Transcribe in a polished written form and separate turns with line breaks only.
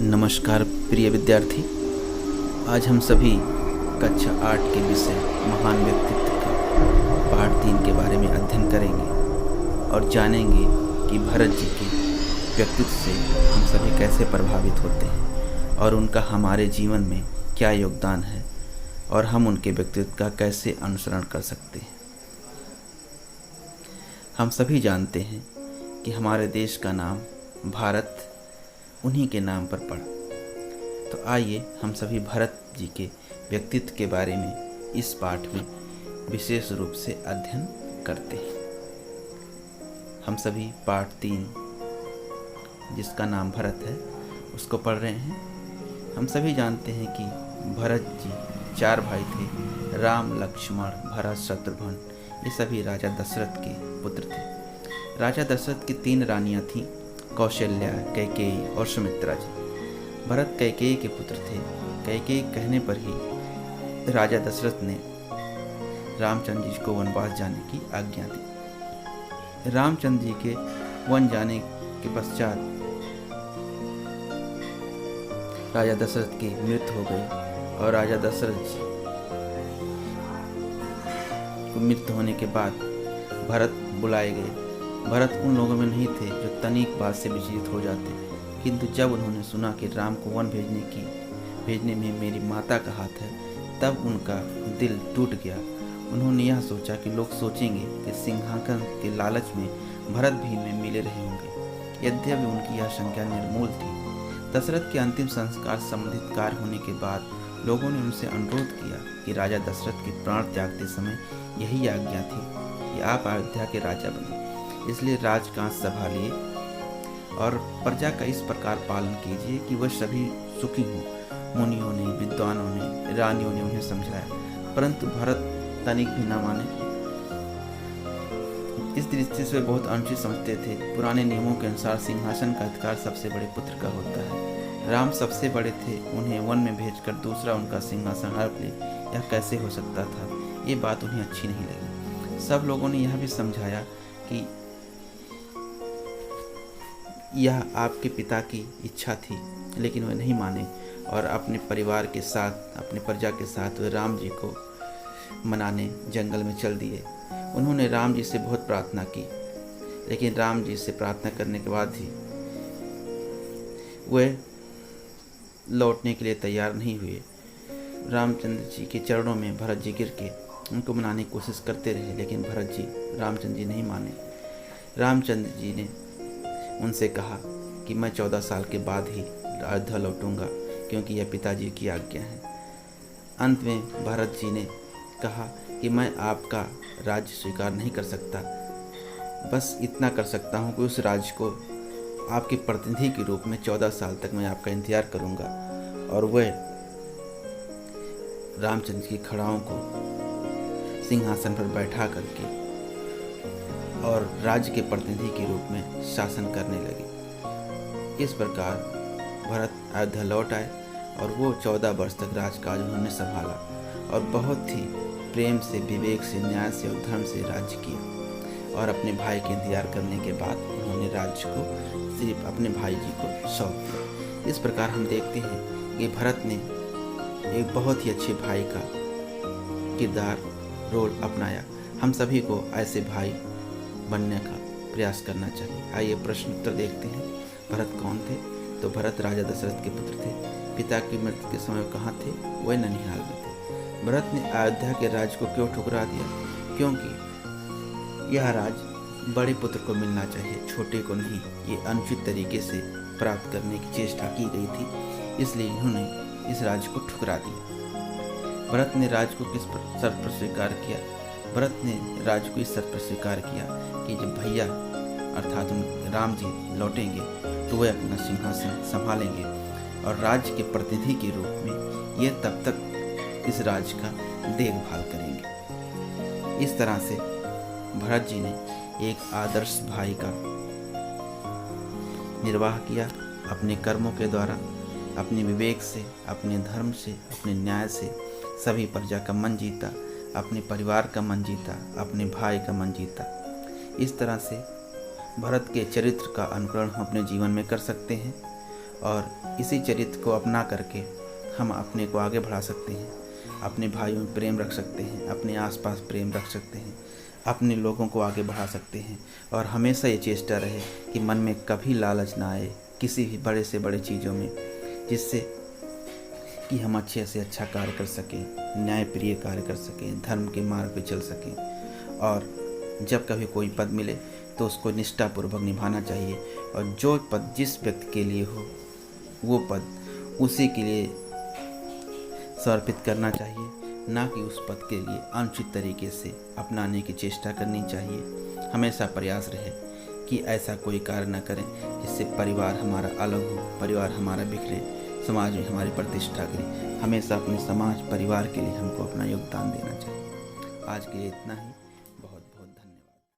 नमस्कार प्रिय विद्यार्थी। आज हम सभी कक्षा 8 के विषय महान व्यक्तित्व के पाठ 3 के बारे में अध्ययन करेंगे और जानेंगे कि भरत जी के व्यक्तित्व से हम सभी कैसे प्रभावित होते हैं और उनका हमारे जीवन में क्या योगदान है और हम उनके व्यक्तित्व का कैसे अनुसरण कर सकते हैं। हम सभी जानते हैं कि हमारे देश का नाम भारत उन्हीं के नाम पर पड़ा। तो आइए हम सभी भरत जी के व्यक्तित्व के बारे में इस पाठ में विशेष रूप से अध्ययन करते हैं। हम सभी पाठ 3 जिसका नाम भरत है उसको पढ़ रहे हैं। हम सभी जानते हैं कि भरत जी 4 भाई थे, राम, लक्ष्मण, भरत, शत्रुघ्न। ये सभी राजा दशरथ के पुत्र थे। राजा दशरथ की 3 रानियां थीं, कौशल्या, कैकेयी और सुमित्रा जी। भरत कैकेयी के पुत्र थे। कैकेयी कहने पर ही राजा दशरथ ने रामचंद्र जी को वनवास जाने की आज्ञा दी। रामचंद्र जी के वन जाने के पश्चात राजा दशरथ की मृत्यु हो गई और राजा दशरथ जी को मृत्यु होने के बाद भरत बुलाए गए। भरत उन लोगों में नहीं थे जो तनिक बात से विचलित हो जाते, किंतु जब उन्होंने सुना कि राम को वन भेजने में मेरी माता का हाथ है, तब उनका दिल टूट गया। उन्होंने यह सोचा कि लोग सोचेंगे कि सिंहासन के लालच में भरत भी इनमें मिले रहे होंगे। यद्यपि उनकी यह शंका निर्मूल थी। दशरथ के अंतिम संस्कार संबंधित कार्य होने के बाद लोगों ने उनसे अनुरोध किया कि राजा दशरथ के प्राण त्यागते समय यही आज्ञा थी कि आप अयोध्या के राजा बने, इसलिए राजकाज संभालिए और प्रजा का इस प्रकार पालन कीजिए कि वह सभी सुखी हों। मुनियों ने, विद्वानों ने, रानियों ने उन्हें समझाया, परंतु भरत तनिक भी न माने। इस दृष्टि से बहुत अनुचित समझते थे। पुराने नियमों के अनुसार सिंहासन का अधिकार सबसे बड़े पुत्र का होता है। राम सबसे बड़े थे, उन्हें वन में भेजकर दूसरा उनका सिंहासन हड़प ले, यह कैसे हो सकता था? ये बात उन्हें अच्छी नहीं लगी। सब लोगों ने यह भी समझाया कि यह आपके पिता की इच्छा थी, लेकिन वे नहीं माने और अपने परिवार के साथ, अपनी प्रजा के साथ वे राम जी को मनाने जंगल में चल दिए। उन्होंने राम जी से बहुत प्रार्थना की, लेकिन राम जी से प्रार्थना करने के बाद ही वे लौटने के लिए तैयार नहीं हुए। रामचंद्र जी के चरणों में भरत जी गिर के उनको मनाने की कोशिश करते रहे, लेकिन भरत जी, रामचंद्र जी नहीं माने। रामचंद्र जी ने उनसे कहा कि मैं 14 साल के बाद ही अयोध्या लौटूंगा, क्योंकि यह पिताजी की आज्ञा है। अंत में भरत जी ने कहा कि मैं आपका राज्य स्वीकार नहीं कर सकता, बस इतना कर सकता हूँ कि उस राज्य को आपके प्रतिनिधि के रूप में 14 साल तक मैं आपका इंतजार करूँगा। और वह रामचंद्र की खड़ाओं को सिंहासन पर बैठा करके और राज्य के प्रतिनिधि के रूप में शासन करने लगे। इस प्रकार भरत अयोध्या लौट आए और वो 14 वर्ष तक राजकाज उन्होंने संभाला और बहुत ही प्रेम से, विवेक से, न्याय से और धर्म से राज्य किया। और अपने भाई के इंतजार करने के बाद उन्होंने राज्य को सिर्फ अपने भाई जी को सौंप दिया। इस प्रकार हम देखते हैं कि भरत ने एक बहुत ही अच्छे भाई का किरदार, रोल अपनाया। हम सभी को ऐसे भाई बनने का प्रयास करना चाहिए। आइए प्रश्न उत्तर देखते हैं। भरत कौन थे? तो भरत राजा दशरथ के पुत्र थे। पिता की मृत्यु के समय कहाँ थे? वह ननिहाल में थे। भरत ने अयोध्या के राज्य को क्यों ठुकरा दिया? क्योंकि यह राज्य बड़े पुत्र को मिलना चाहिए, छोटे को नहीं। ये अनुचित तरीके से प्राप्त करने की चेष्टा की गई थी, इसलिए इन्होंने इस राज्य को ठुकरा दिया। भरत ने राज्य को किस शर्त पर स्वीकार किया? भरत ने राज्य को इस शर्त पर स्वीकार किया कि जब भैया अर्थात राम जी लौटेंगे तो वे अपना सिंहासन संभालेंगे और राज्य के प्रतिनिधि के रूप में ये तब तक इस राज्य का देखभाल करेंगे। इस तरह से भरत जी ने एक आदर्श भाई का निर्वाह किया। अपने कर्मों के द्वारा, अपने विवेक से, अपने धर्म से, अपने न्याय से सभी प्रजा का मन जीता, अपने परिवार का मन जीता, अपने भाई का मन जीता। इस तरह से भरत के चरित्र का अनुकरण हम अपने जीवन में कर सकते हैं और इसी चरित्र को अपना करके हम अपने को आगे बढ़ा सकते हैं, अपने भाइयों में प्रेम रख सकते हैं, अपने आसपास प्रेम रख सकते हैं, अपने लोगों को आगे बढ़ा सकते हैं। और हमेशा ये चेष्टा रहे कि मन में कभी लालच ना आए किसी भी बड़े से बड़े चीज़ों में, जिससे कि हम अच्छे से अच्छा कार्य कर सकें, न्यायप्रिय कार्य कर सकें, धर्म के मार्ग पे चल सकें। और जब कभी कोई पद मिले तो उसको निष्ठापूर्वक निभाना चाहिए, और जो पद जिस व्यक्ति के लिए हो वो पद उसी के लिए समर्पित करना चाहिए, ना कि उस पद के लिए अनुचित तरीके से अपनाने की चेष्टा करनी चाहिए। हमेशा प्रयास रहे कि ऐसा कोई कार्य न करें जिससे परिवार हमारा अलग हो, परिवार हमारा बिखरे, समाज में हमारी प्रतिष्ठा गिरे। हमेशा अपने समाज परिवार के लिए हमको अपना योगदान देना चाहिए। आज के लिए इतना ही।